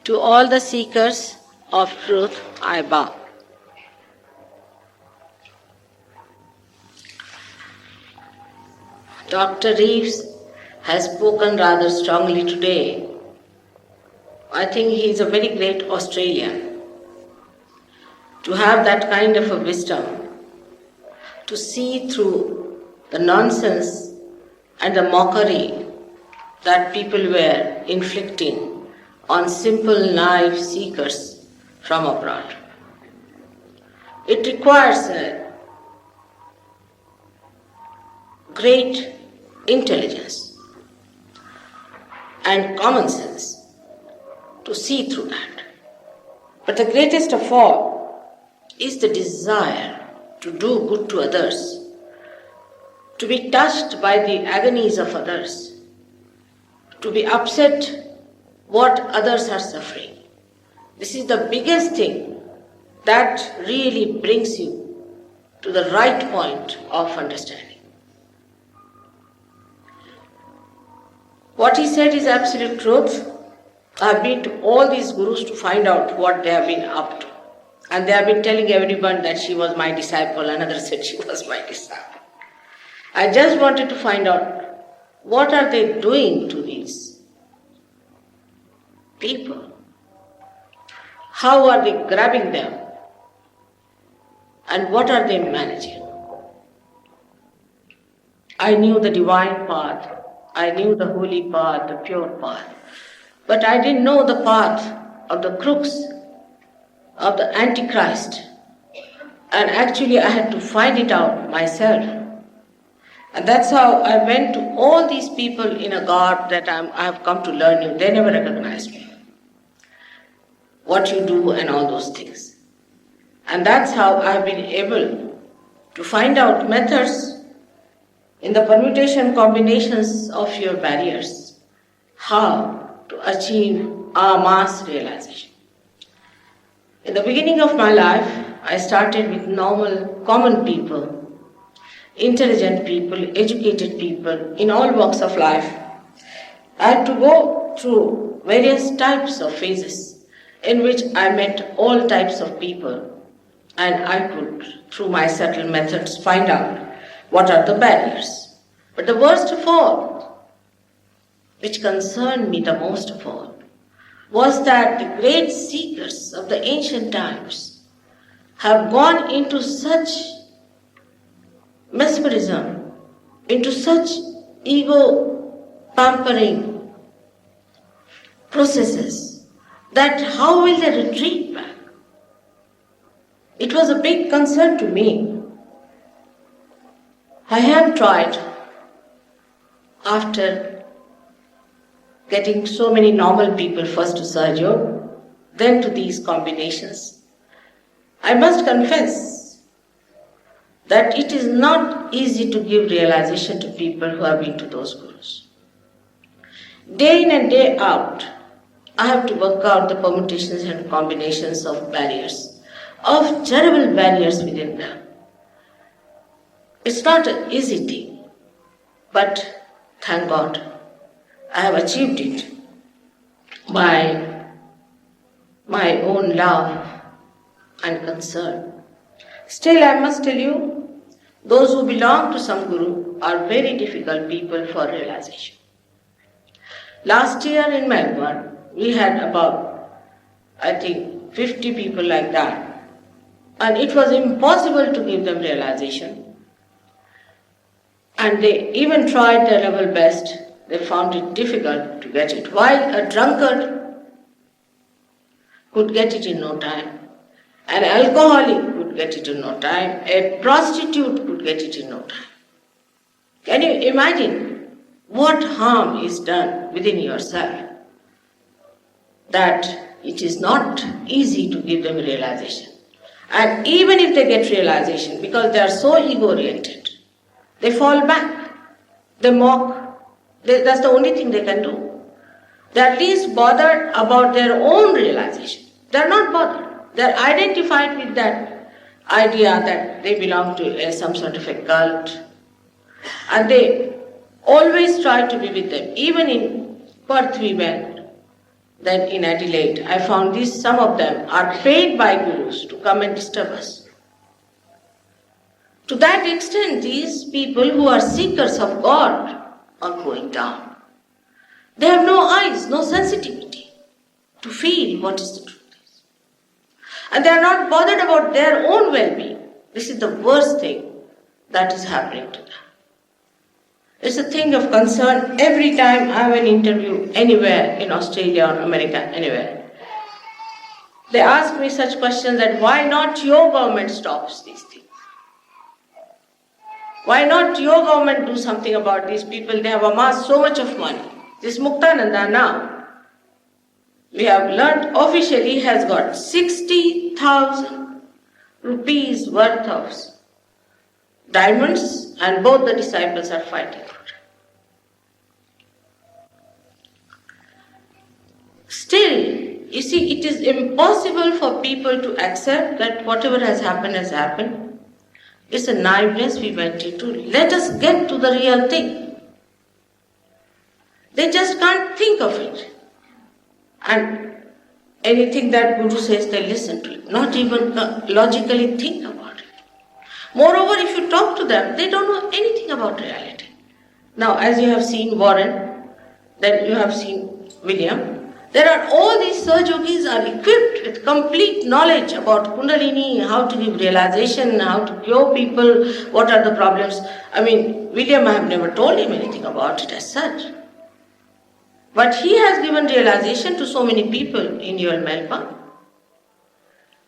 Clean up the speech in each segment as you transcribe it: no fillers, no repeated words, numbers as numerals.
To all the seekers of truth, I bow. Dr. Reeves has spoken rather strongly today. I think he is a very great Australian. To have that kind of a wisdom, to see through the nonsense and the mockery that people were inflicting on simple, naive seekers from abroad. It requires a great intelligence and common sense to see through that. But the greatest of all is the desire to do good to others, to be touched by the agonies of others, to be upset what others are suffering. This is the biggest thing that really brings you to the right point of understanding. What he said is absolute truth. I have been to all these gurus to find out what they have been up to. And they have been telling everyone that she was my disciple, another said she was my disciple. I just wanted to find out what are they doing to these people? How are they grabbing them? And what are they managing? I knew the divine path. I knew the holy path, the pure path. But I didn't know the path of the crooks, of the Antichrist. And actually I had to find it out myself. And that's how I went to all these people in a garb that I have come to learn you. They never recognized me. What you do and all those things. And that's how I've been able to find out methods in the permutation combinations of your barriers, how to achieve a mass realization. In the beginning of my life, I started with normal, common people, intelligent people, educated people in all walks of life. I had to go through various types of phases in which I met all types of people, and I could, through my subtle methods, find out what are the barriers. But the worst of all, which concerned me the most of all, was that the great seekers of the ancient times have gone into such mesmerism, into such ego pampering processes, that how will they retreat back? It was a big concern to me. I have tried, after getting so many normal people first to Sahaja, then to these combinations. I must confess that it is not easy to give realization to people who have been to those gurus. Day in and day out, I have to work out the permutations and combinations of barriers, of terrible barriers within them. It's not an easy thing, but thank God, I have achieved it by my own love and concern. Still, I must tell you, those who belong to some guru are very difficult people for realization. Last year in Melbourne, we had about, 50 people like that. And it was impossible to give them realization. And they even tried their level best. They found it difficult to get it. While a drunkard could get it in no time. An alcoholic could get it in no time. A prostitute could get it in no time. Can you imagine what harm is done within yourself? That it is not easy to give them realization. And even if they get realization, because they are so ego-oriented, they fall back, they mock, that's the only thing they can do. They are at least bothered about their own realization. They are not bothered. They are identified with that idea that they belong to some sort of a cult. And they always try to be with them. Even in Perth we went, Then in Adelaide, I found some of them are paid by gurus to come and disturb us. To that extent, these people who are seekers of God are going down. They have no eyes, no sensitivity to feel what is the truth. And they are not bothered about their own well-being. This is the worst thing that is happening to them. It's a thing of concern every time I have an interview anywhere in Australia or America, anywhere. They ask me such questions that why not your government stops these things? Why not your government do something about these people? They have amassed so much of money. This Muktananda now, we have learnt officially, has got 60,000 rupees worth of diamonds, and both the disciples are fighting for it. Still, you see, it is impossible for people to accept that whatever has happened. It's a naiveness we went into. Let us get to the real thing. They just can't think of it. And anything that Guru says, they listen to it. Not even logically think about it. Moreover, if you talk to them, they don't know anything about reality. Now, as you have seen Warren, then you have seen William, there are all these Sahaja yogis are equipped with complete knowledge about Kundalini, how to give realization, how to cure people, what are the problems. I mean, William, I have never told him anything about it as such. But he has given realization to so many people in your Melbourne.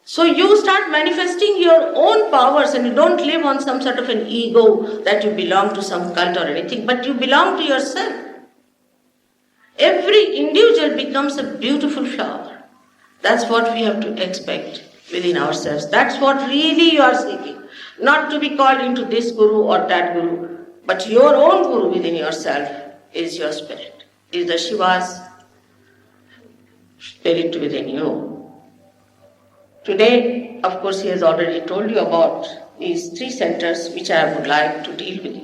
So you start manifesting your own powers and you don't live on some sort of an ego that you belong to some cult or anything, but you belong to yourself. Every individual becomes a beautiful flower. That's what we have to expect within ourselves. That's what really you are seeking. Not to be called into this guru or that guru, but your own guru within yourself is your spirit, is the Shiva's spirit within you. Today, of course, he has already told you about these 3 centers which I would like to deal with you.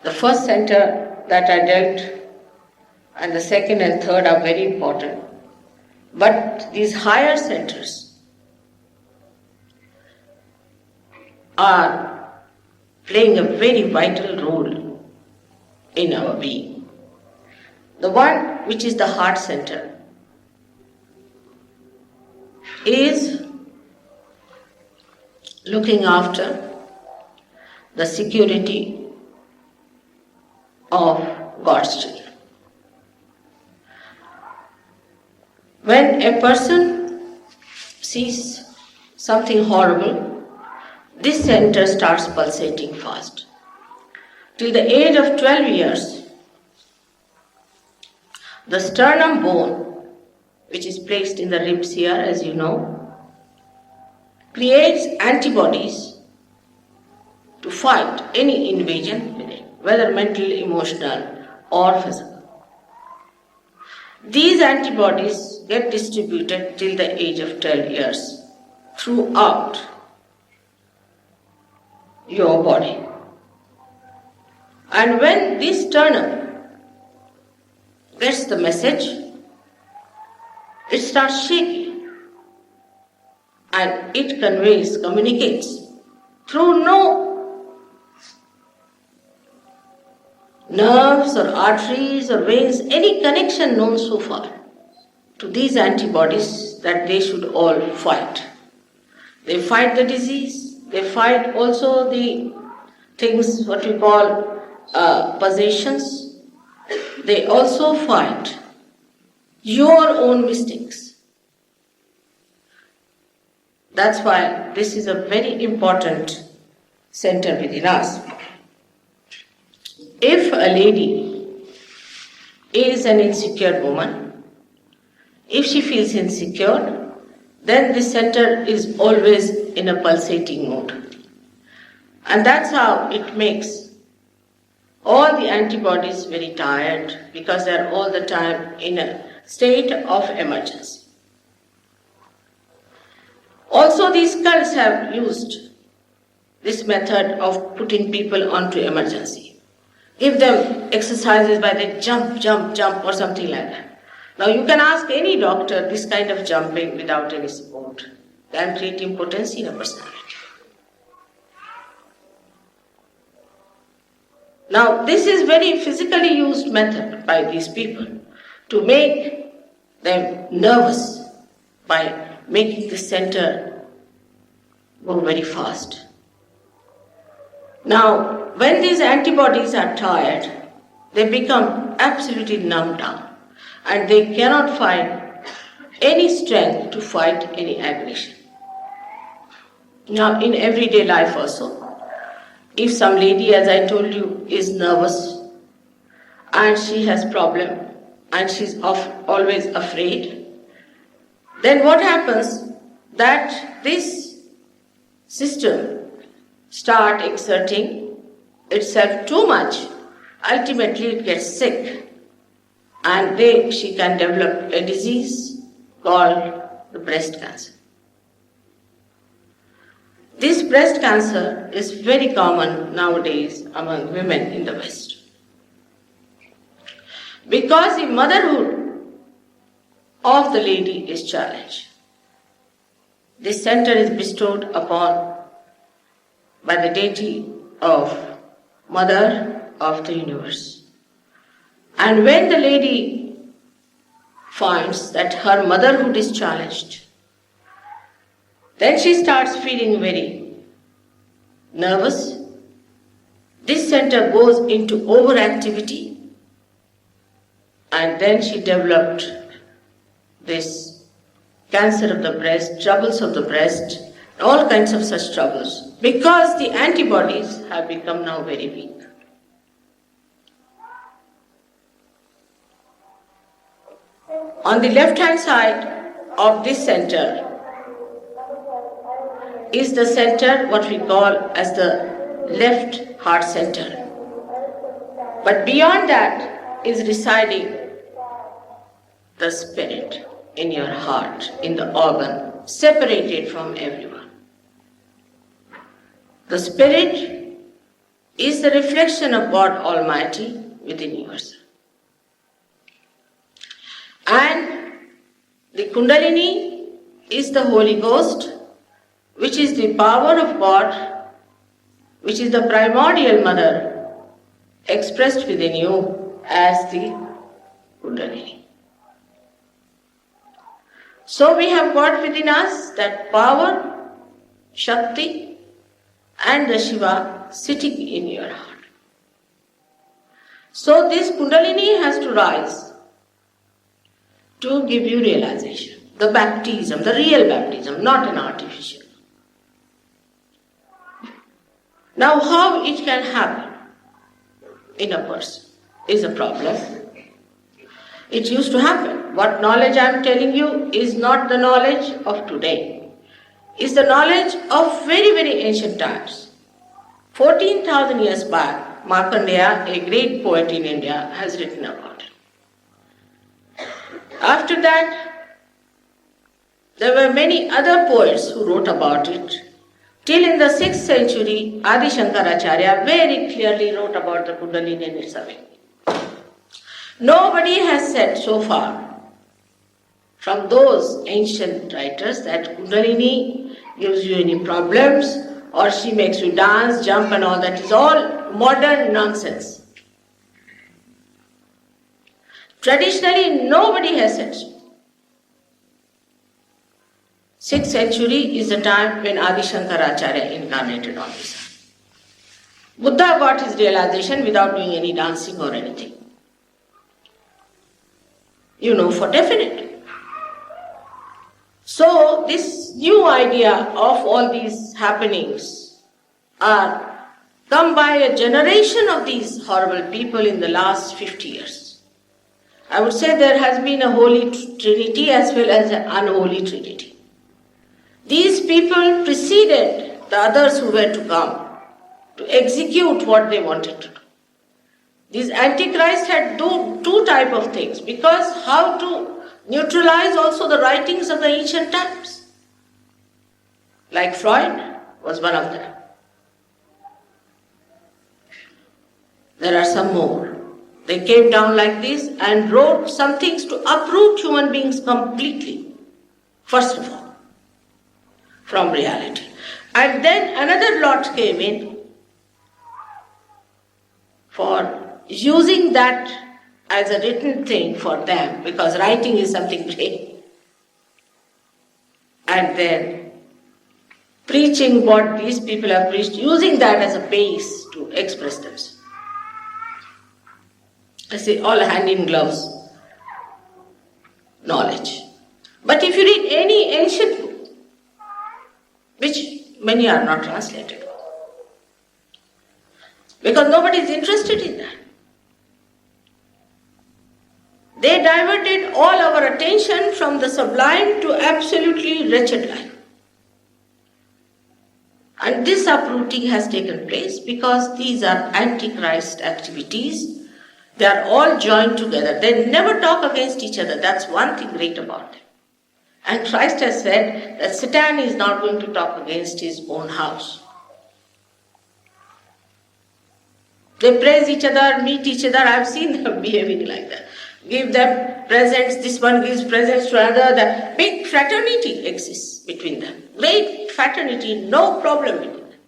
The first center that I dealt and the second and third are very important. But these higher centers are playing a very vital role in our being. The one which is the heart center is looking after the security of God's children. When a person sees something horrible, this center starts pulsating fast. Till the age of 12 years, the sternum bone, which is placed in the ribs here, as you know, creates antibodies to fight any invasion within, whether mental, emotional, or physical. These antibodies get distributed till the age of 12 years throughout your body. And when this sternum gets the message, it starts shaking and it communicates through no nerves or arteries or veins, any connection known so far to these antibodies that they should all fight. They fight the disease, they fight also the things what we call possessions. They also fight your own mistakes. That's why this is a very important center within us. If a lady is an insecure woman, if she feels insecure, then this center is always in a pulsating mode. And that's how it makes all the antibodies very tired, because they are all the time in a state of emergency. Also, these cults have used this method of putting people onto emergency. give them exercises by they jump, jump, jump or something like that. Now you can ask any doctor this kind of jumping without any support can create impotency in a personality. Now this is very physically used method by these people to make them nervous by making the center go very fast. Now, when these antibodies are tired, they become absolutely numbed down and they cannot find any strength to fight any aggression. Now, in everyday life also, if some lady, as I told you, is nervous and she has problem and she's always afraid, then what happens that this system start exerting itself too much, ultimately it gets sick and she can develop a disease called the breast cancer. This breast cancer is very common nowadays among women in the West. Because the motherhood of the lady is challenged. This center is bestowed upon by the deity of Mother of the Universe. And when the lady finds that her motherhood is challenged, then she starts feeling very nervous. This center goes into overactivity and then she developed this cancer of the breast, troubles of the breast, all kinds of such troubles, because the antibodies have become now very weak. On the left-hand side of this center is the center, what we call as the left heart center. But beyond that is residing the spirit in your heart, in the organ, separated from everyone. The spirit is the reflection of God Almighty within yourself. And the Kundalini is the Holy Ghost, which is the power of God, which is the primordial mother expressed within you as the Kundalini. So we have got within us that power, Shakti, and the Shiva sitting in your heart. So this Kundalini has to rise to give you realization. The baptism, the real baptism, not an artificial. Now how it can happen in a person is a problem. It used to happen. What knowledge I am telling you is not the knowledge of today. Is the knowledge of very, very ancient times. 14,000 years back, Markandeya, a great poet in India, has written about it. After that, there were many other poets who wrote about it. Till in the 6th century, Adi Shankaracharya very clearly wrote about the Kundalini and its awakening. Nobody has said so far from those ancient writers that Kundalini gives you any problems or she makes you dance, jump and all that is all modern nonsense. Traditionally, nobody has said so. 6th century is the time when Adi Shankaracharya incarnated on this earth. Buddha got his realization without doing any dancing or anything. You know for definite. So this new idea of all these happenings are come by a generation of these horrible people in the last 50 years. I would say there has been a holy trinity as well as an unholy trinity. These people preceded the others who were to come to execute what they wanted to do. These antichrists had two type of things, because how to neutralize also the writings of the ancient times. Like Freud was one of them. There are some more. They came down like this and wrote some things to uproot human beings completely, first of all, from reality. And then another lot came in for using that as a written thing for them, because writing is something great. And then preaching what these people have preached, using that as a base to express themselves. I say all hand in gloves knowledge. But if you read any ancient book, which many are not translated, because nobody is interested in that. They diverted all our attention from the sublime to absolutely wretched life. And this uprooting has taken place because these are antichrist activities. They are all joined together. They never talk against each other. That's one thing great about them. And Christ has said that Satan is not going to talk against his own house. They praise each other, meet each other. I've seen them behaving like that. Give them presents, this one gives presents to another. The big fraternity exists between them. Great fraternity, no problem between them.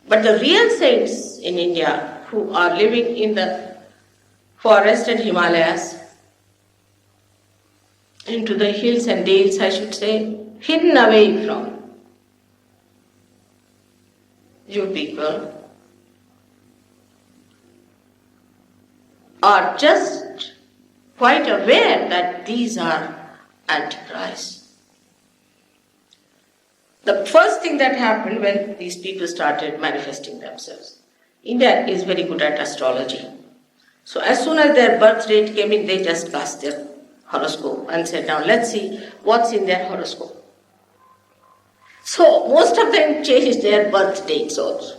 But the real saints in India who are living in the forest and Himalayas, into the hills and dales, I should say, hidden away from you people, are just quite aware that these are antichrists. The first thing that happened when these people started manifesting themselves, India is very good at astrology. So as soon as their birth date came in, they just cast their horoscope and said, now let's see what's in their horoscope. So most of them changed their birth dates also.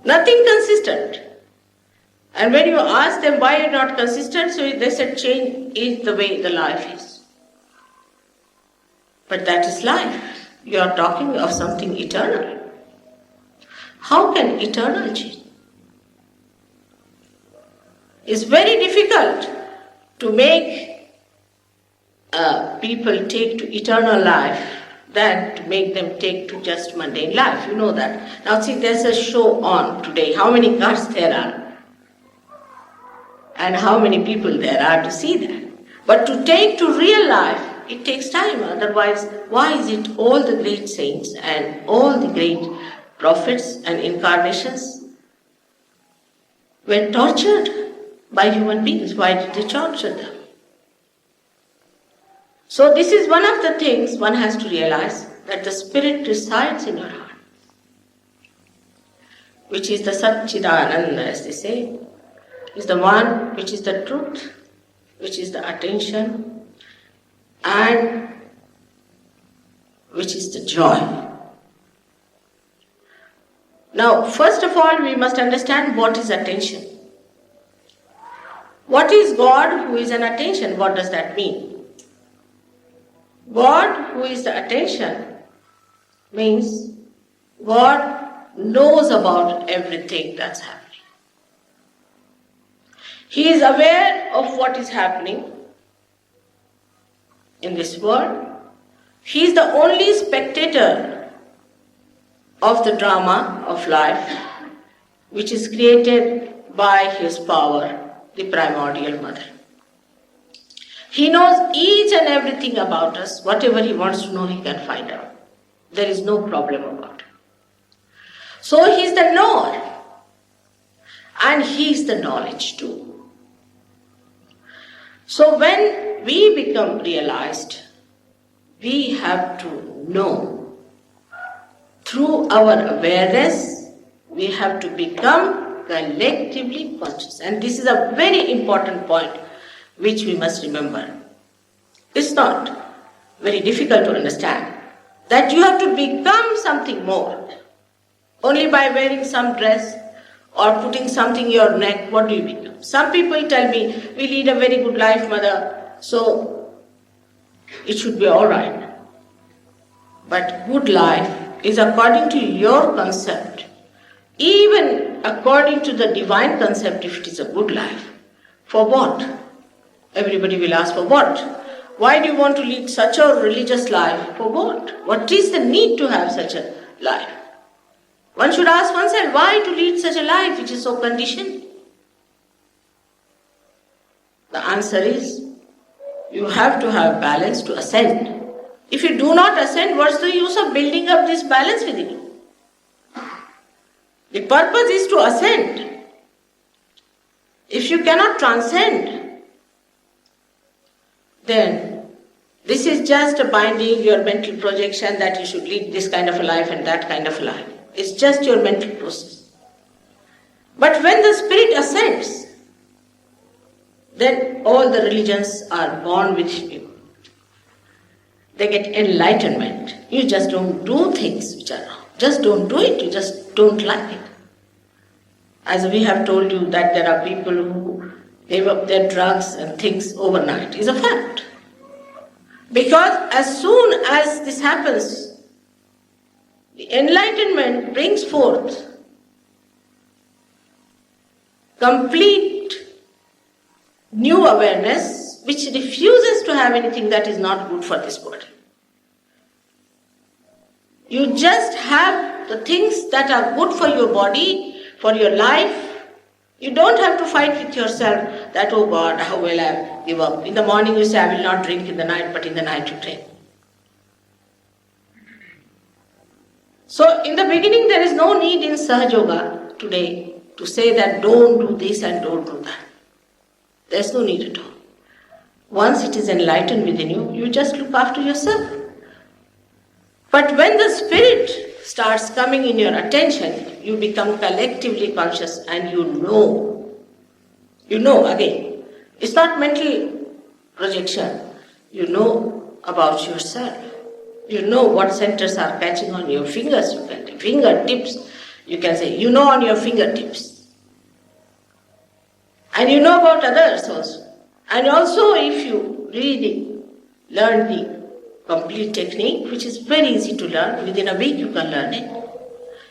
Nothing consistent. And when you ask them why you're not consistent, so they said change is the way the life is. But that is life. You are talking of something eternal. How can eternal change? It's very difficult to make people take to eternal life than to make them take to just mundane life. You know that. Now see, there's a show on today. How many cars there are? And how many people there are to see that. But to take to real life, it takes time. Otherwise, why is it all the great saints and all the great prophets and incarnations were tortured by human beings? Why did they torture them? So this is one of the things one has to realize, that the Spirit resides in your heart, which is the Satchidananda, as they say, is the one which is the truth, which is the attention, and which is the joy. Now, first of all, we must understand what is attention. What is God who is an attention? What does that mean? God who is the attention means God knows about everything that's happening. He is aware of what is happening in this world. He is the only spectator of the drama of life, which is created by His power, the primordial mother. He knows each and everything about us. Whatever He wants to know, He can find out. There is no problem about it. So He is the knower, and He is the knowledge too. So when we become realized, we have to know. Through our awareness, we have to become collectively conscious. And this is a very important point which we must remember. It's not very difficult to understand that you have to become something more. Only by wearing some dress or putting something in your neck, what do you become? Some people tell me, we lead a very good life, mother, so it should be all right. But good life is according to your concept, Even according to the divine concept, if it is a good life, for what? Everybody will ask, for what? Why do you want to lead such a religious life? For what? What is the need to have such a life? One should ask oneself, why to lead such a life which is so conditioned? The answer is, you have to have balance to ascend. If you do not ascend, what's the use of building up this balance within you? The purpose is to ascend. If you cannot transcend, then this is just a binding your mental projection that you should lead this kind of a life and that kind of a life. It's just your mental process. But when the spirit ascends, then all the religions are born with you. They get enlightenment. You just don't do things which are wrong. Just don't do it. You just don't like it. As we have told you that there are people who give up their drugs and things overnight is a fact. Because as soon as this happens, the enlightenment brings forth complete new awareness which refuses to have anything that is not good for this body. You just have the things that are good for your body, for your life. You don't have to fight with yourself that, oh God, how will I give up? In the morning you say, I will not drink in the night, but in the night you drink. So in the beginning there is no need in Sahaja Yoga today to say that don't do this and don't do that. There is no need at all. Once it is enlightened within you, you just look after yourself. But when the spirit starts coming in your attention, you become collectively conscious and you know. You know again. It's not mental projection. You know about yourself. You know what centers are catching on your fingers. You can fingertips. You can say, you know on your fingertips. And you know about others also. And also if you really learn the complete technique, which is very easy to learn, within a week you can learn it,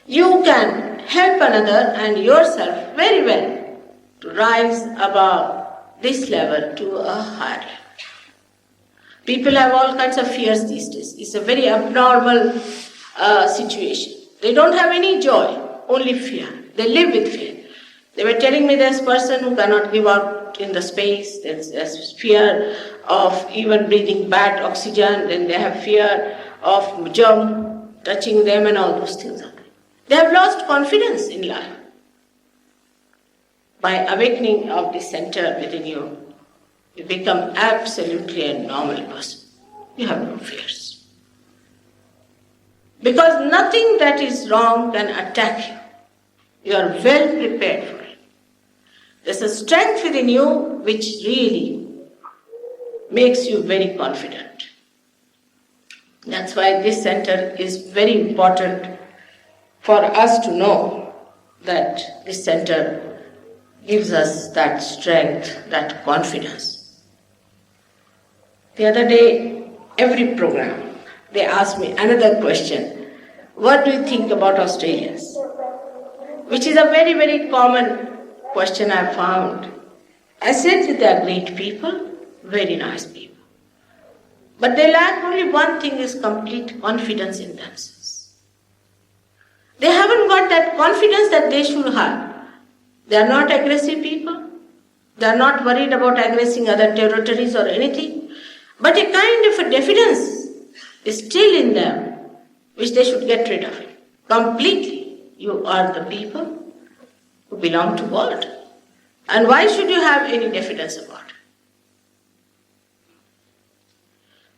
you can help another and yourself very well to rise above this level to a higher level. People have all kinds of fears these days. It's a very abnormal situation. They don't have any joy, only fear. They live with fear. They were telling me there's a person who cannot give out in the space, there's fear of even breathing bad oxygen, then they have fear of germ touching them and all those things. They have lost confidence in life. By awakening of this center within you, you become absolutely a normal person. You have no fears. Because nothing that is wrong can attack you. You are well prepared for it. There's a strength within you which really makes you very confident. That's why this center is very important for us to know that this center gives us that strength, that confidence. The other day, every program, they asked me another question. What do you think about Australians? Which is a very, very common question I found. I said that they are great people, very nice people. But they lack only one thing, is complete confidence in themselves. They haven't got that confidence that they should have. They are not aggressive people. They are not worried about aggressing other territories or anything. But a kind of a diffidence is still in them, which they should get rid of it. Completely. You are the people who belong to God. And why should you have any diffidence about it?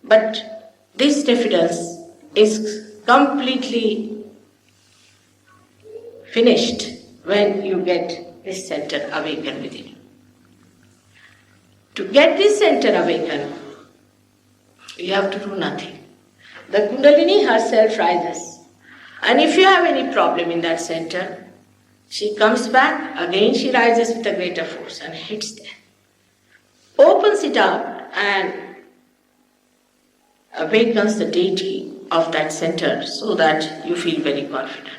But this diffidence is completely finished when you get this center awakened within you. To get this center awakened, you have to do nothing. The Kundalini herself rises. And if you have any problem in that center, she comes back, again she rises with a greater force and hits there. Opens it up and awakens the deity of that center so that you feel very confident.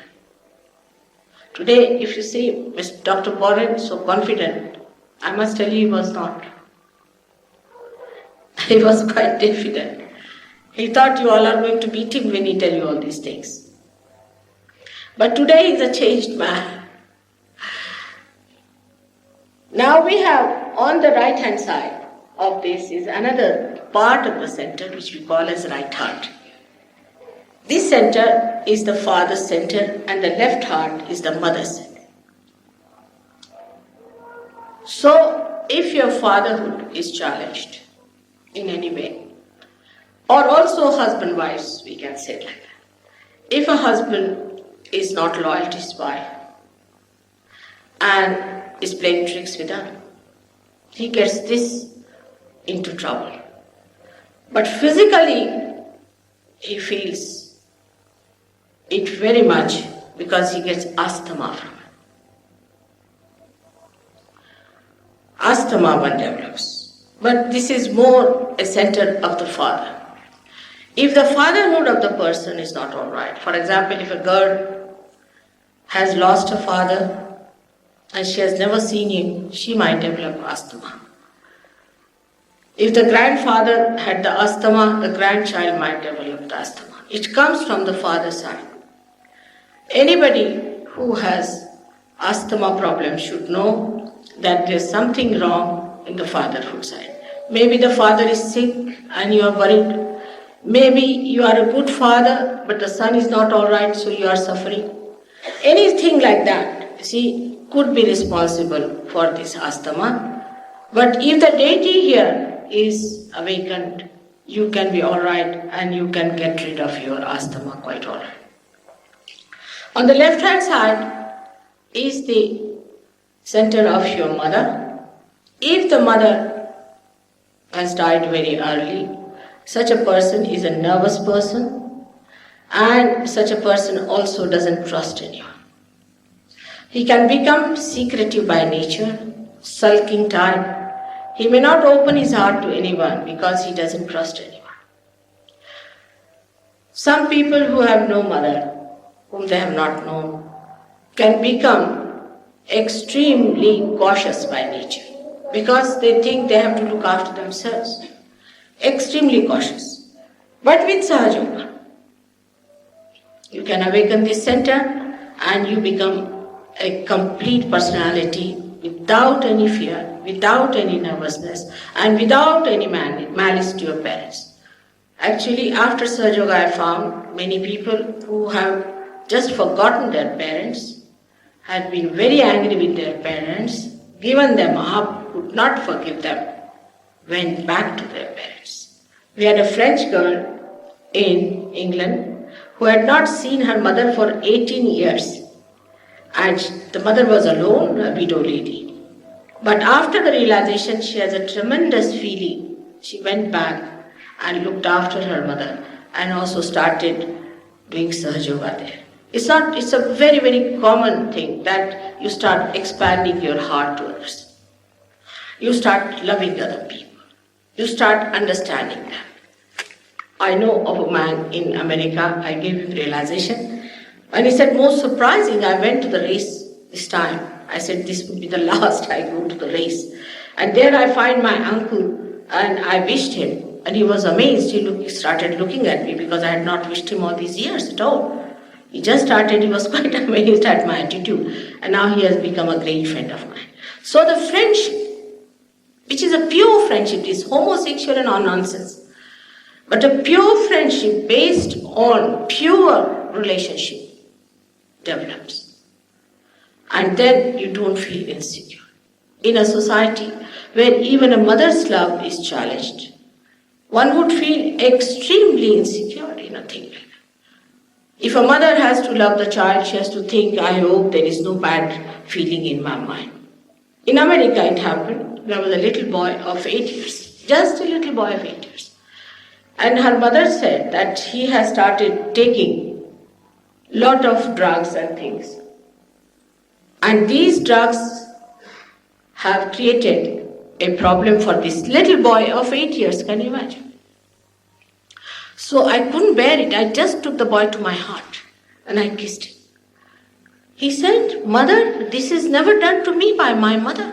Today, if you see Mr. Dr. Boren so confident, I must tell you he was not. He was quite diffident. He thought you all are going to beat him when he tell you all these things. But today he is a changed man. Now we have on the right hand side of this is another part of the center which we call as right heart. This center is the father's center and the left heart is the mother's center. So if your fatherhood is challenged in any way, or also husband-wives, we can say like that. If a husband is not loyal to his wife and is playing tricks with her, he gets this into trouble. But physically, he feels it very much because he gets asthma from it. Asthma one develops. But this is more a center of the father. If the fatherhood of the person is not all right, for example, if a girl has lost her father and she has never seen him, she might develop asthma. If the grandfather had the asthma, the grandchild might develop the asthma. It comes from the father's side. Anybody who has asthma problem should know that there's something wrong in the fatherhood side. Maybe the father is sick and you are worried. Maybe you are a good father, but the son is not all right, so you are suffering. Anything like that, see, could be responsible for this asthma. But if the deity here is awakened, you can be all right and you can get rid of your asthma quite all right. On the left-hand side is the center of your mother. If the mother has died very early, such a person is a nervous person, and such a person also doesn't trust anyone. He can become secretive by nature, sulking type. He may not open his heart to anyone because he doesn't trust anyone. Some people who have no mother, whom they have not known, can become extremely cautious by nature because they think they have to look after themselves. Extremely cautious. But with Sahaja, you can awaken this center and you become a complete personality without any fear, without any nervousness, and without any malice to your parents. Actually, after Sahaja, I found many people who have just forgotten their parents, had been very angry with their parents, given them up, could not forgive them, went back to their parents. We had a French girl in England who had not seen her mother for 18 years. And the mother was alone, a widow lady. But after the realization, she has a tremendous feeling. She went back and looked after her mother and also started doing Sahaja Yoga there. It's a very, very common thing that you start expanding your heart to others. You start loving other people. You start understanding them. I know of a man in America, I gave him realization, and he said, most surprising, I went to the race this time. I said, this would be the last I go to the race. And there I find my uncle, and I wished him, and he was amazed. He started looking at me because I had not wished him all these years at all. He just started, he was quite amazed at my attitude, and now he has become a great friend of mine. So the friendship, which is a pure friendship, is homosexual and all nonsense. But a pure friendship based on pure relationship develops. And then you don't feel insecure. In a society where even a mother's love is challenged, one would feel extremely insecure in a thing like that. If a mother has to love the child, she has to think, I hope there is no bad feeling in my mind. In America it happened. There was a little boy of 8 years, just a little boy of 8 years. And her mother said that he has started taking lot of drugs and things. And these drugs have created a problem for this little boy of 8 years, can you imagine? So I couldn't bear it. I just took the boy to my heart and I kissed him. He said, "Mother, this is never done to me by my mother."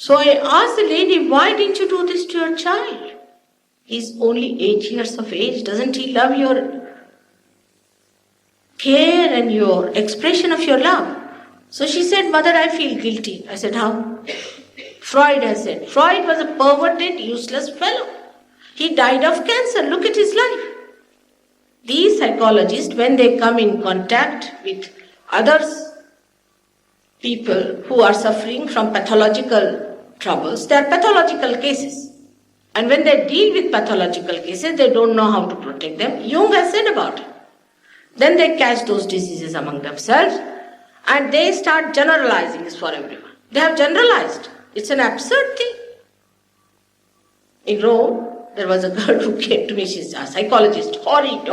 So I asked the lady, "Why didn't you do this to your child? He's only 8 years of age. Doesn't he love your care and your expression of your love?" So she said, "Mother, I feel guilty." I said, "How?" Freud has said, Freud was a perverted, useless fellow. He died of cancer. Look at his life. These psychologists, when they come in contact with others, people who are suffering from pathological troubles, they are pathological cases. And when they deal with pathological cases, they don't know how to protect them. Jung has said about it. Then they catch those diseases among themselves and they start generalizing this for everyone. They have generalized. It's an absurd thing. In Rome, there was a girl who came to me, she's a psychologist, horrid.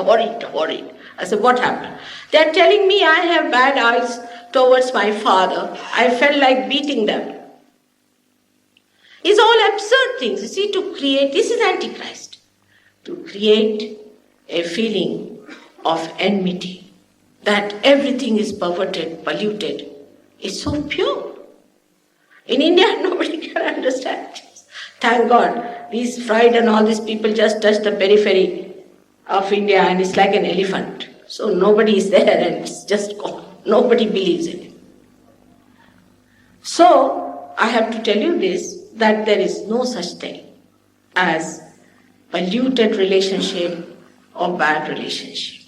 I said, "What happened?" "They are telling me I have bad eyes towards my father. I felt like beating them." It's all absurd things. You see, to create, this is Antichrist, to create a feeling of enmity, that everything is perverted, polluted, is so pure. In India, nobody can understand this. Thank God, these Freud and all these people just touch the periphery of India and it's like an elephant. So nobody is there and it's just gone. Nobody believes in it. So, I have to tell you this, that there is no such thing as polluted relationship or bad relationship.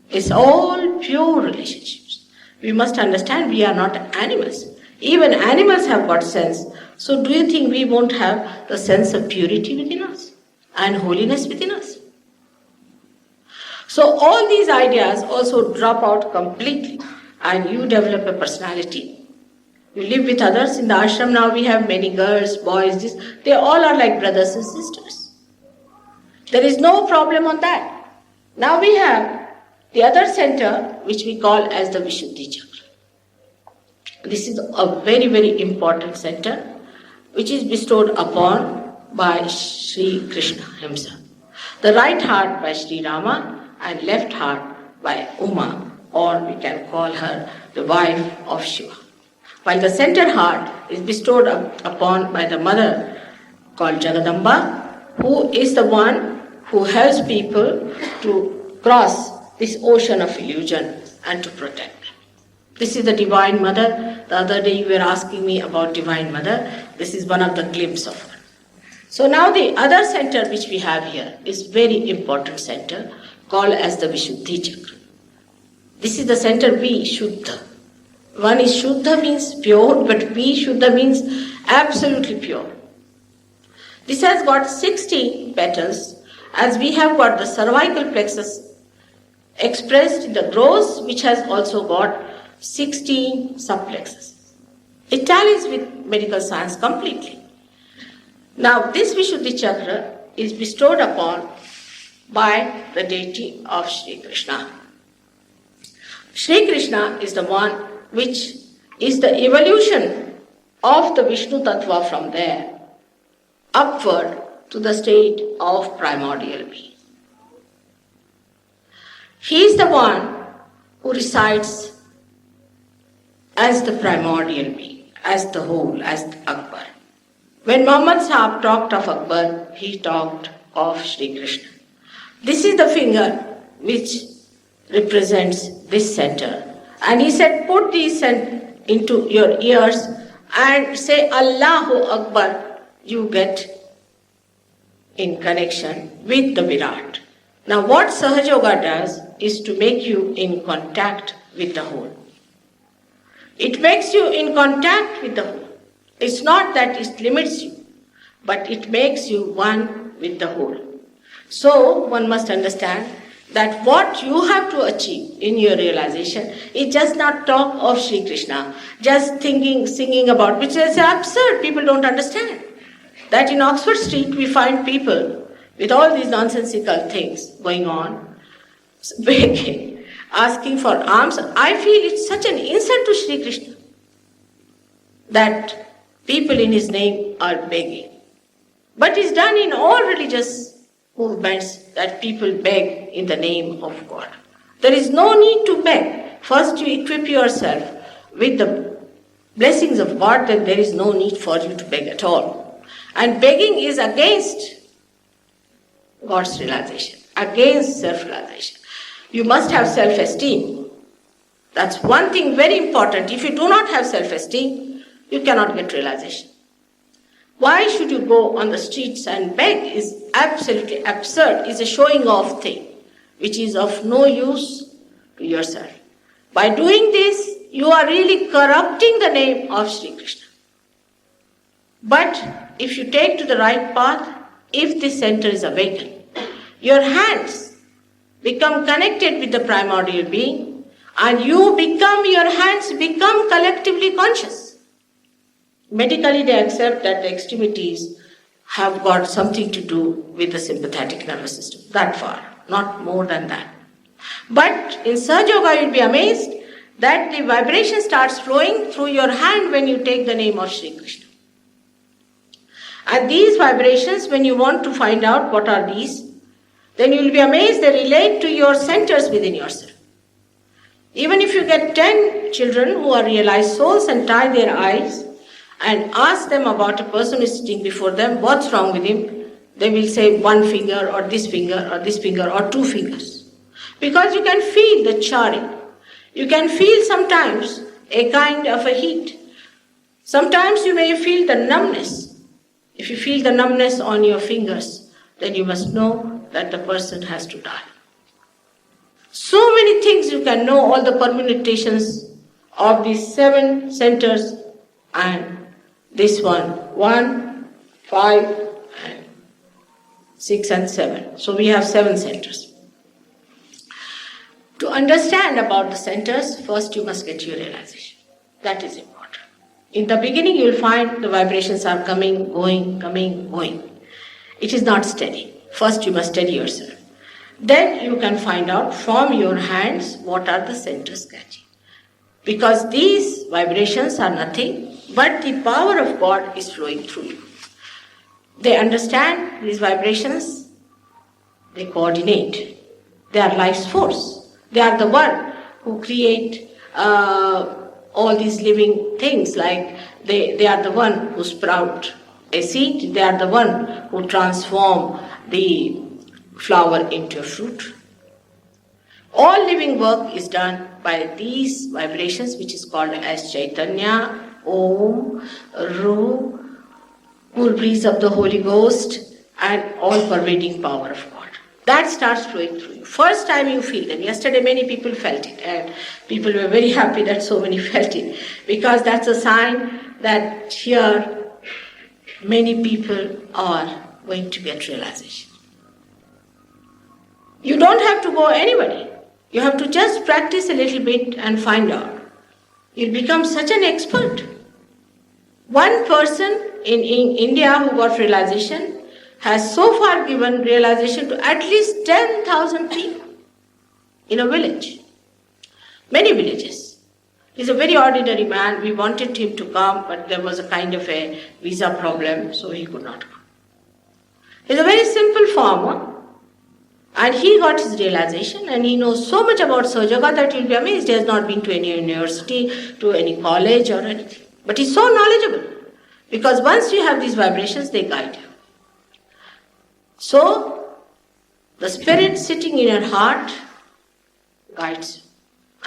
It's all pure relationships. We must understand we are not animals. Even animals have got sense. So do you think we won't have the sense of purity within us and holiness within us? So all these ideas also drop out completely and you develop a personality. You live with others. In the ashram now we have many girls, boys, they all are like brothers and sisters. There is no problem on that. Now we have the other center which we call as the Vishuddhi Chakra. This is a very, very important center which is bestowed upon by Shri Krishna himself. The right heart by Shri Rama and left heart by Uma, or we can call her the wife of Shiva. While the center heart is bestowed upon by the mother called Jagadamba, who is the one who helps people to cross this ocean of illusion and to protect. This is the Divine Mother. The other day you were asking me about Divine Mother. This is one of the glimpses of her. So now the other center which we have here is very important center called as the Vishuddhi Chakra. This is the center V, Shuddha. One is Shuddha means pure, but V, Shuddha means absolutely pure. This has got 16 petals, as we have got the cervical plexus expressed in the gross, which has also got 16 subplexes. It tallies with medical science completely. Now this Vishuddhi Chakra is bestowed upon by the deity of Shri Krishna. Shri Krishna is the one which is the evolution of the Vishnu Tattva from there upward to the state of primordial being. He is the one who resides as the primordial being, as the whole, as Akbar. When Muhammad Sahib talked of Akbar, he talked of Shri Krishna. This is the finger which represents this center. And he said, put these into your ears and say Allahu Akbar, you get in connection with the Virat. Now what Sahaja Yoga does is to make you in contact with the whole. It makes you in contact with the whole. It's not that it limits you, but it makes you one with the whole. So one must understand that what you have to achieve in your realization is just not talk of Shri Krishna, just thinking, singing about, which is absurd. People don't understand that in Oxford Street we find people with all these nonsensical things going on, begging, asking for alms. I feel it's such an insult to Shri Krishna that people in his name are begging. But it's done in all religious movements that people beg in the name of God. There is no need to beg. first you equip yourself with the blessings of God, then there is no need for you to beg at all. And begging is against God's realization, against self-realization. You must have self-esteem. That's one thing very important. If you do not have self-esteem, you cannot get realization. Why should you go on the streets and beg is absolutely absurd. It's a showing off thing, which is of no use to yourself. By doing this, you are really corrupting the name of Shri Krishna. But if you take to the right path, if this center is awakened, your hands become connected with the primordial being, and your hands become collectively conscious. Medically, they accept that the extremities have got something to do with the sympathetic nervous system. That far, not more than that. But in Sahaja Yoga, you'll be amazed that the vibration starts flowing through your hand when you take the name of Shri Krishna. And these vibrations, when you want to find out what are these, then you will be amazed they relate to your centers within yourself. Even if you get 10 children who are realized souls and tie their eyes and ask them about a person who is sitting before them, what's wrong with him, they will say one finger or this finger or this finger or two fingers. Because you can feel the charring. You can feel sometimes a kind of a heat. Sometimes you may feel the numbness. If you feel the numbness on your fingers, then you must know that the person has to die. So many things you can know, all the permutations of these 7 centers and this one, 1, 5, and 6 and 7. So we have 7 centers. To understand about the centers, first you must get your realization. That is important. In the beginning you will find the vibrations are coming, going, coming, going. It is not steady. First you must steady yourself. Then you can find out from your hands what are the centers catching. Because these vibrations are nothing but the power of God is flowing through you. They understand these vibrations, they coordinate. They are life's force. They are the one who create all these living things, like they are the one who sprout a seed, they are the one who transform the flower into a fruit. All living work is done by these vibrations, which is called as Chaitanya, Om, Ru, cool breeze of the Holy Ghost, and all-pervading power of God. That starts flowing through you. First time you feel them. Yesterday many people felt it, and people were very happy that so many felt it, because that's a sign that here many people are going to get realization. You don't have to go anybody. You have to just practice a little bit and find out. You'll become such an expert. One person in India who got realization has so far given realization to at least 10,000 people in a village. Many villages. He's a very ordinary man. We wanted him to come, but there was a kind of a visa problem, so he could not come. He's a very simple farmer. And he got his realization, and he knows so much about Sahaja Yoga that you'll be amazed. He has not been to any university, to any college or anything. But he's so knowledgeable. Because once you have these vibrations, they guide you. So, the spirit sitting in your heart guides you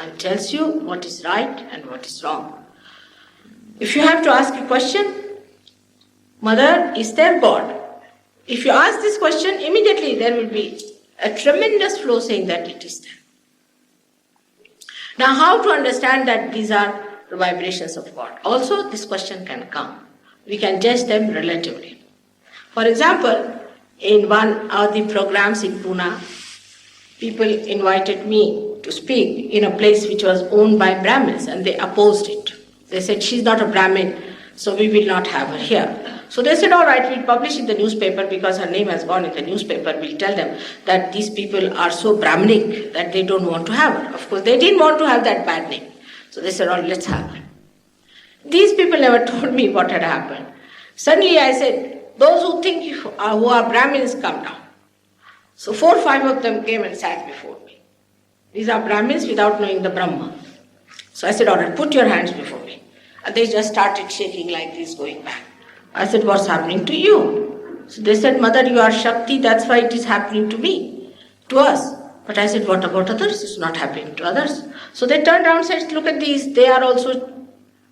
and tells you what is right and what is wrong. If you have to ask a question, Mother, is there God? If you ask this question, immediately there will be a tremendous flow saying that it is there. Now, how to understand that these are the vibrations of God? Also, this question can come. We can judge them relatively. For example, in one of the programs in Pune, people invited me to speak in a place which was owned by Brahmins, and they opposed it. They said, she's not a Brahmin, so we will not have her here. So they said, all right, we'll publish in the newspaper because her name has gone in the newspaper. We'll tell them that these people are so Brahminic that they don't want to have her. Of course, they didn't want to have that bad name. So they said, all right, let's have her. These people never told me what had happened. Suddenly I said, those who think who are Brahmins, come down. So 4 or 5 of them came and sat before me. These are Brahmins without knowing the Brahma. So I said, all right, put your hands before me. And they just started shaking like this, going back. I said, what's happening to you? So they said, Mother, you are Shakti, that's why it is happening to me, to us. But I said, what about others? It's not happening to others. So they turned around and said, look at these, they are also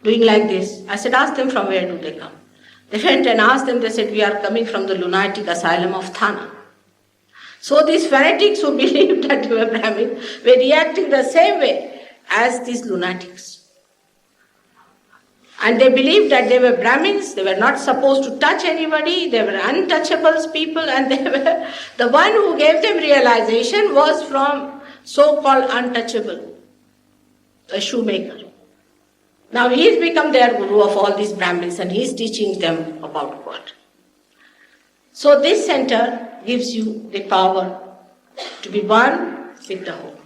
doing like this. I said, ask them from where do they come. They went and asked them, they said, we are coming from the lunatic asylum of Thana. So these fanatics who believed that they were Brahmin were reacting the same way as these lunatics. And they believed that they were Brahmins, they were not supposed to touch anybody, they were untouchables people, and they were the one who gave them realization was from so-called untouchable, a shoemaker. Now he's become their guru of all these Brahmins and he's teaching them about God. So this center gives you the power to be one with the whole.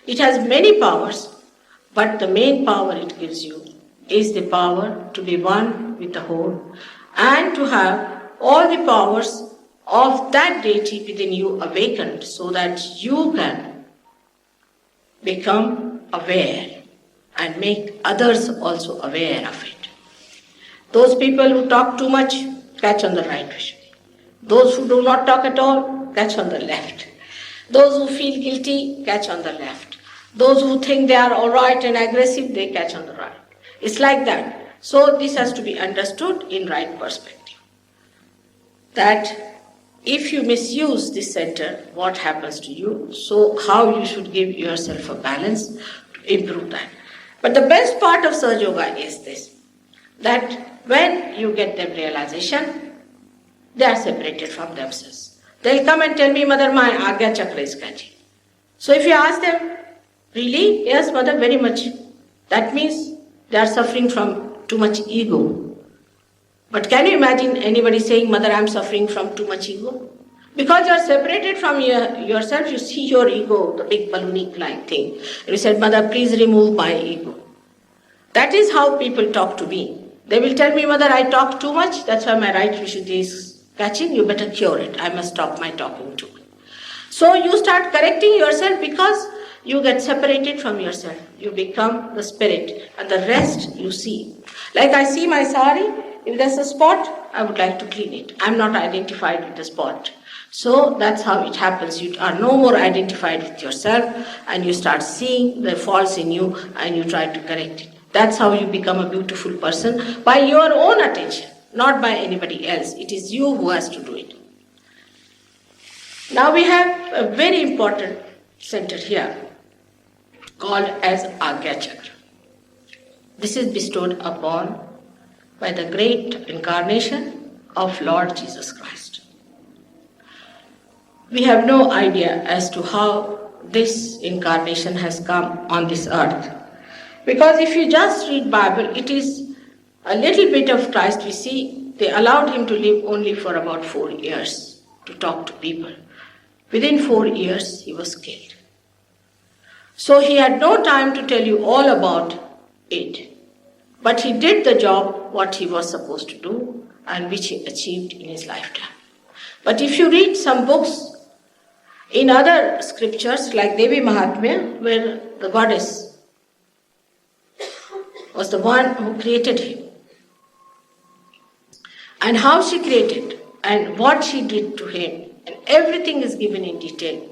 It has many powers, but the main power it gives you is the power to be one with the whole and to have all the powers of that deity within you awakened so that you can become aware and make others also aware of it. Those people who talk too much, catch on the right vision. Those who do not talk at all, catch on the left. Those who feel guilty, catch on the left. Those who think they are all right and aggressive, they catch on the right. It's like that. So this has to be understood in right perspective. That if you misuse this center, what happens to you? So how you should give yourself a balance to improve that. But the best part of Sahaja Yoga is this, that when you get them realization, they are separated from themselves. They'll come and tell me, Mother, my Agya Chakra is catching. So if you ask them, really? Yes, Mother, very much. That means they are suffering from too much ego. But can you imagine anybody saying, Mother, I am suffering from too much ego? Because you are separated from yourself, you see your ego, the big balloonic-like thing. And you said, Mother, please remove my ego. That is how people talk to me. They will tell me, Mother, I talk too much, that's why my right Vishuddhi is catching, you better cure it. I must stop my talking too much. So you start correcting yourself because you get separated from yourself. You become the spirit and the rest you see. Like I see my sari, if there's a spot, I would like to clean it. I'm not identified with the spot. So that's how it happens. You are no more identified with yourself and you start seeing the faults in you and you try to correct it. That's how you become a beautiful person, by your own attention, not by anybody else. It is you who has to do it. Now we have a very important center here called as Agya Chakra. This is bestowed upon by the great incarnation of Lord Jesus Christ. We have no idea as to how this incarnation has come on this earth. Because if you just read Bible, it is a little bit of Christ we see. They allowed him to live only for about 4 years to talk to people. Within 4 years, he was killed. So he had no time to tell you all about it. But he did the job, what he was supposed to do, and which he achieved in his lifetime. But if you read some books in other scriptures, like Devi Mahatmya, where the goddess was the one who created him, and how she created, and what she did to him, and everything is given in detail.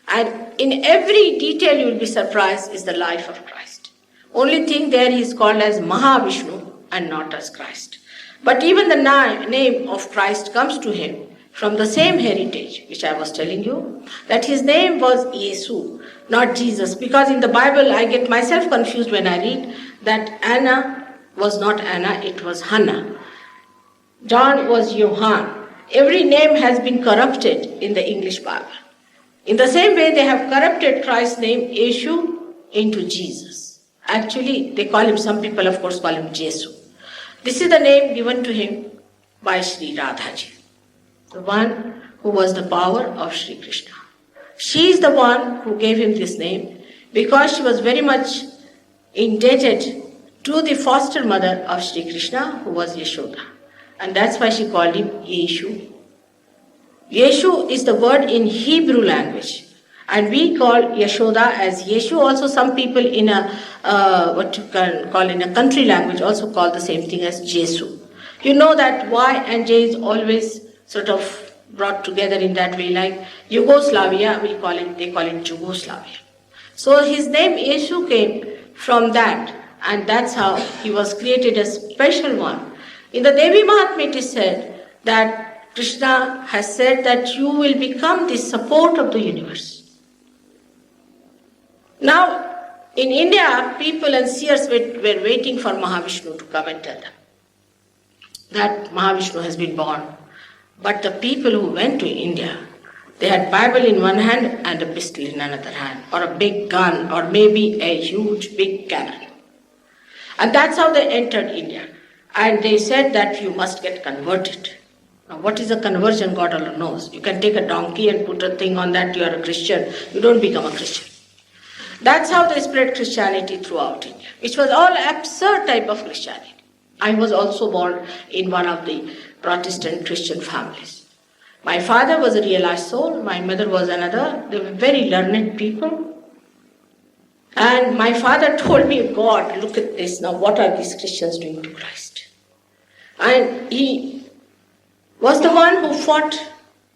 And in every detail you will be surprised is the life of Christ. Only thing there he is called as Mahavishnu and not as Christ. But even the name of Christ comes to him from the same heritage, which I was telling you, that his name was Yesu, not Jesus. Because in the Bible I get myself confused when I read that Anna was not Anna, it was Hannah. John was Johann. Every name has been corrupted in the English Bible. In the same way they have corrupted Christ's name, Yeshu, into Jesus. Actually, they call him, some people of course call him Jesu. This is the name given to him by Shri Radhaji, the one who was the power of Shri Krishna. She is the one who gave him this name because she was very much indebted to the foster mother of Shri Krishna, who was Yashoda. And that's why she called him Yeshu. Yeshu is the word in Hebrew language. And we call Yashoda as Yeshu. Also, some people in a what you can call in a country language also call the same thing as Jesu. You know that Y and J is always sort of brought together in that way. Like Yugoslavia, they call it Yugoslavia. So his name Yeshu came from that, and that's how he was created a special one. In the Devi Mahatmya it is said that Krishna has said that you will become the support of the universe. Now, in India, people and seers were waiting for Mahavishnu to come and tell them that Mahavishnu has been born. But the people who went to India, they had Bible in one hand and a pistol in another hand, or a big gun, or maybe a huge big cannon. And that's how they entered India. And they said that you must get converted. Now, what is a conversion? God alone knows. You can take a donkey and put a thing on that, you are a Christian. You don't become a Christian. That's how they spread Christianity throughout India, which was all absurd type of Christianity. I was also born in one of the Protestant Christian families. My father was a realized soul, my mother was another. They were very learned people. And my father told me, God, look at this now, what are these Christians doing to Christ? And he was the one who fought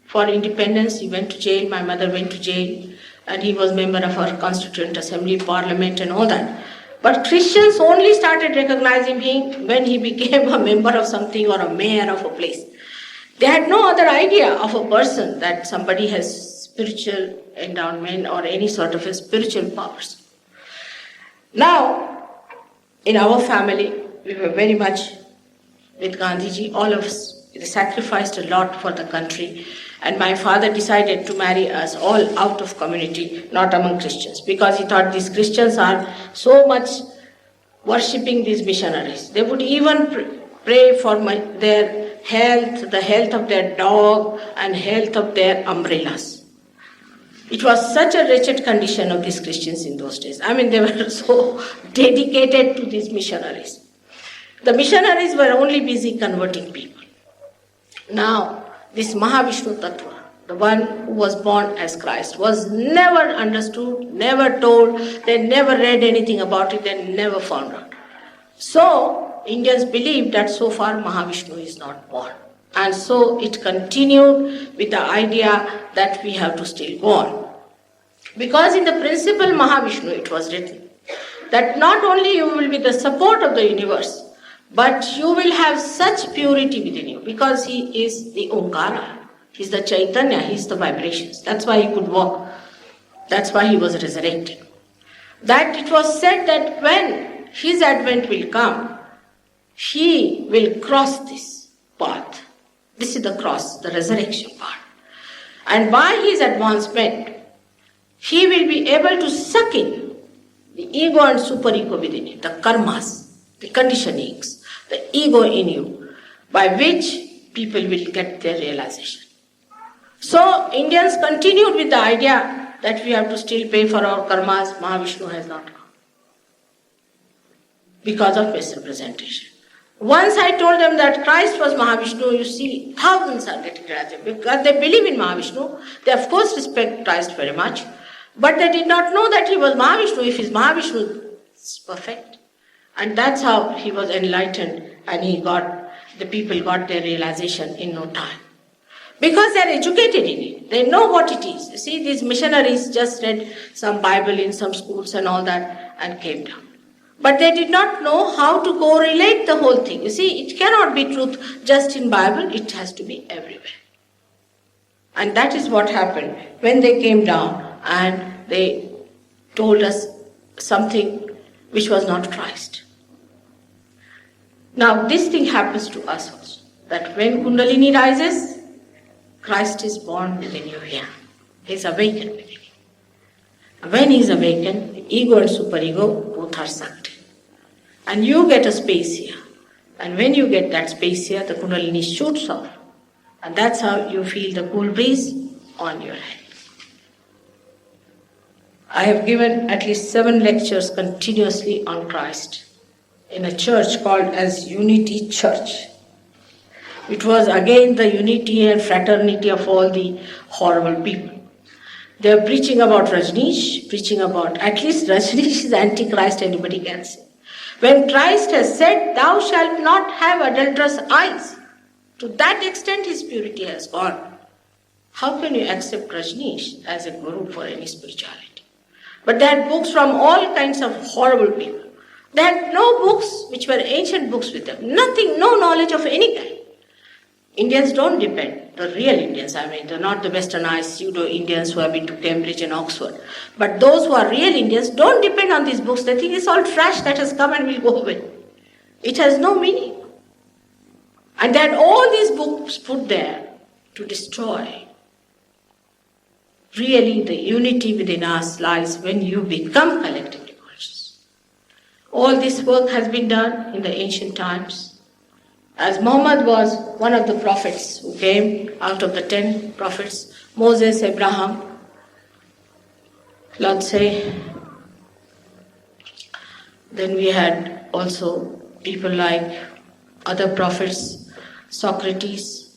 for independence. He went to jail, my mother went to jail. And he was member of our Constituent Assembly, Parliament and all that. But Christians only started recognizing him when he became a member of something or a mayor of a place. They had no other idea of a person that somebody has spiritual endowment or any sort of a spiritual powers. Now, in our family, we were very much with Gandhiji. All of us sacrificed a lot for the country. And my father decided to marry us all out of community, not among Christians, because he thought these Christians are so much worshipping these missionaries. They would even pray for their health, the health of their dog, and health of their umbrellas. It was such a wretched condition of these Christians in those days. I mean, they were so dedicated to these missionaries. The missionaries were only busy converting people. Now, this Mahavishnu Tattva, the one who was born as Christ, was never understood, never told, they never read anything about it, they never found out. So, Indians believed that so far Mahavishnu is not born. And so it continued with the idea that we have to still go on. Because in the principle Mahavishnu it was written that not only you will be the support of the universe, but you will have such purity within you, because he is the Omkara, he is the Chaitanya, he is the vibrations. That's why he could walk. That's why he was resurrected. That it was said that when his advent will come, he will cross this path. This is the cross, the resurrection path. And by his advancement, he will be able to suck in the ego and superego within it, the karmas, the conditionings, the ego in you, by which people will get their realization. So Indians continued with the idea that we have to still pay for our karmas. Mahavishnu has not come because of misrepresentation. Once I told them that Christ was Mahavishnu, you see, thousands are getting realized. Because they believe in Mahavishnu, they of course respect Christ very much, but they did not know that he was Mahavishnu. If he is Mahavishnu, it's perfect. And that's how he was enlightened, and the people got their realization in no time. Because they are educated in it. They know what it is. You see, these missionaries just read some Bible in some schools and all that and came down. But they did not know how to correlate the whole thing. You see, it cannot be truth just in Bible, it has to be everywhere. And that is what happened when they came down and they told us something which was not Christ. Now, this thing happens to us also, that when Kundalini rises, Christ is born within you here. He is awakened within you. And when he is awakened, the ego and superego both are sucked in. And you get a space here. And when you get that space here, the Kundalini shoots off. And that's how you feel the cool breeze on your head. I have given at least 7 lectures continuously on Christ in a church called as Unity Church. It was again the unity and fraternity of all the horrible people. They are preaching about Rajneesh, preaching about, at least Rajneesh is Antichrist, anybody can say. When Christ has said, thou shalt not have adulterous eyes, to that extent his purity has gone. How can you accept Rajneesh as a guru for any spirituality? But they had books from all kinds of horrible people. They had no books which were ancient books with them. Nothing, no knowledge of any kind. Indians don't depend, the real Indians, they're not the westernized pseudo-Indians who have been to Cambridge and Oxford. But those who are real Indians don't depend on these books. They think it's all trash that has come and will go away. It has no meaning. And they had all these books put there to destroy. Really, the unity within us lies when you become collectively conscious. All this work has been done in the ancient times. As Muhammad was one of the prophets who came out of the 10 prophets, Moses, Abraham, let's say. Then we had also people like other prophets, Socrates.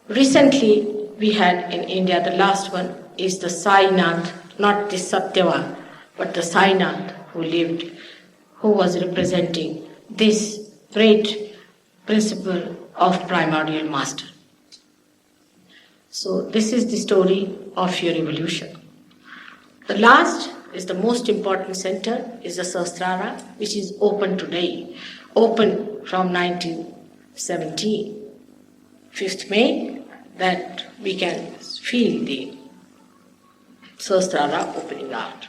Recently, we had in India, the last one is the Sainath, not the Satyava, but the Sainath who lived, who was representing this great principle of primordial master. So this is the story of your evolution. The last is the most important center, is the Sahasrara, which is open today, open from 1917, 5th May, that we can feel the Sahasrara opening out.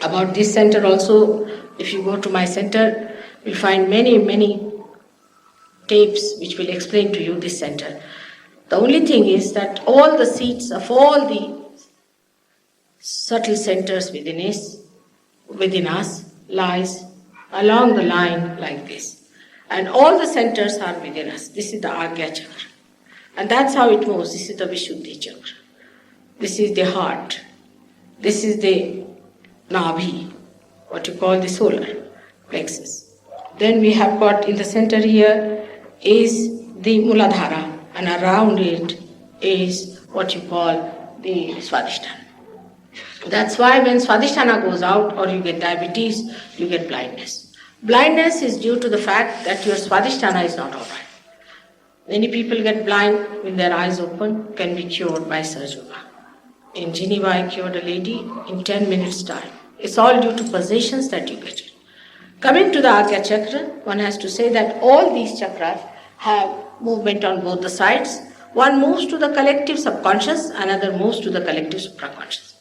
About this center also, if you go to my center, you'll find many tapes which will explain to you this center. The only thing is that all the seats of all the subtle centers within us lies along the line like this. And all the centers are within us. This is the Agya Chakra. And that's how it moves. This is the Vishuddhi Chakra. This is the heart. This is the Nabhi, what you call the solar plexus. Then we have got in the center here is the Muladhara, and around it is what you call the Swadhisthana. That's why when Swadhisthana goes out, or you get diabetes, you get blindness. Blindness is due to the fact that your Swadhisthana is not alright. Many people get blind with their eyes open, can be cured by Sahaja Yoga. In Geneva, I cured a lady in 10 minutes time. It's all due to possessions that you get it. Coming to the Agya Chakra, one has to say that all these chakras have movement on both the sides. One moves to the collective subconscious, another moves to the collective supraconscious.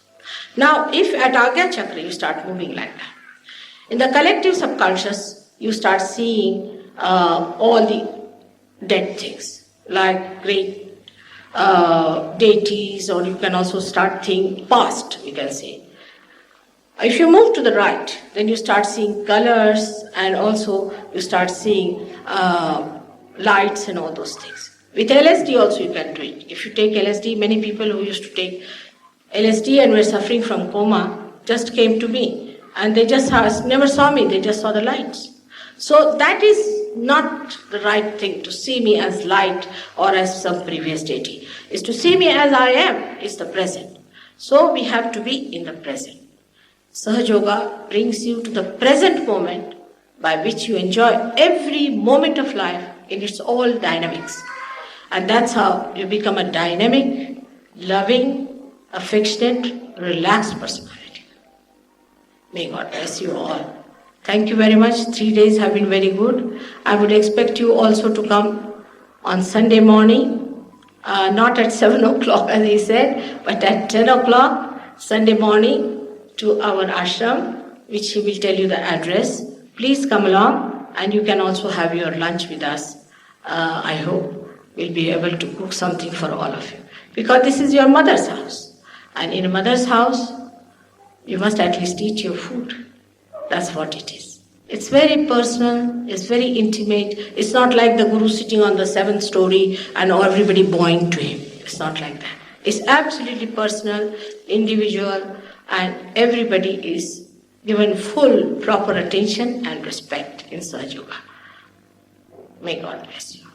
Now, if at Agya Chakra you start moving like that, in the collective subconscious you start seeing all the dead things, like great deities, or you can also start thinking past, you can say. If you move to the right, then you start seeing colors, and also you start seeing lights and all those things. With LSD also you can do it. If you take LSD, many people who used to take LSD and were suffering from coma just came to me, and they just never saw me, they just saw the lights. So that is not the right thing, to see me as light or as some previous deity. Is to see me as I am, is the present. So we have to be in the present. Sahaja Yoga brings you to the present moment, by which you enjoy every moment of life in its all dynamics. And that's how you become a dynamic, loving, affectionate, relaxed personality. May God bless you all. Thank you very much. 3 days have been very good. I would expect you also to come on Sunday morning, not at 7 o'clock as he said, but at 10 o'clock Sunday morning, to our ashram, which he will tell you the address. Please come along, and you can also have your lunch with us. I hope we'll be able to cook something for all of you. Because this is your mother's house. And in a mother's house, you must at least eat your food. That's what it is. It's very personal, it's very intimate. It's not like the Guru sitting on the 7th story and everybody bowing to him. It's not like that. It's absolutely personal, individual, and everybody is given full, proper attention and respect in Sahaja Yoga. May God bless you.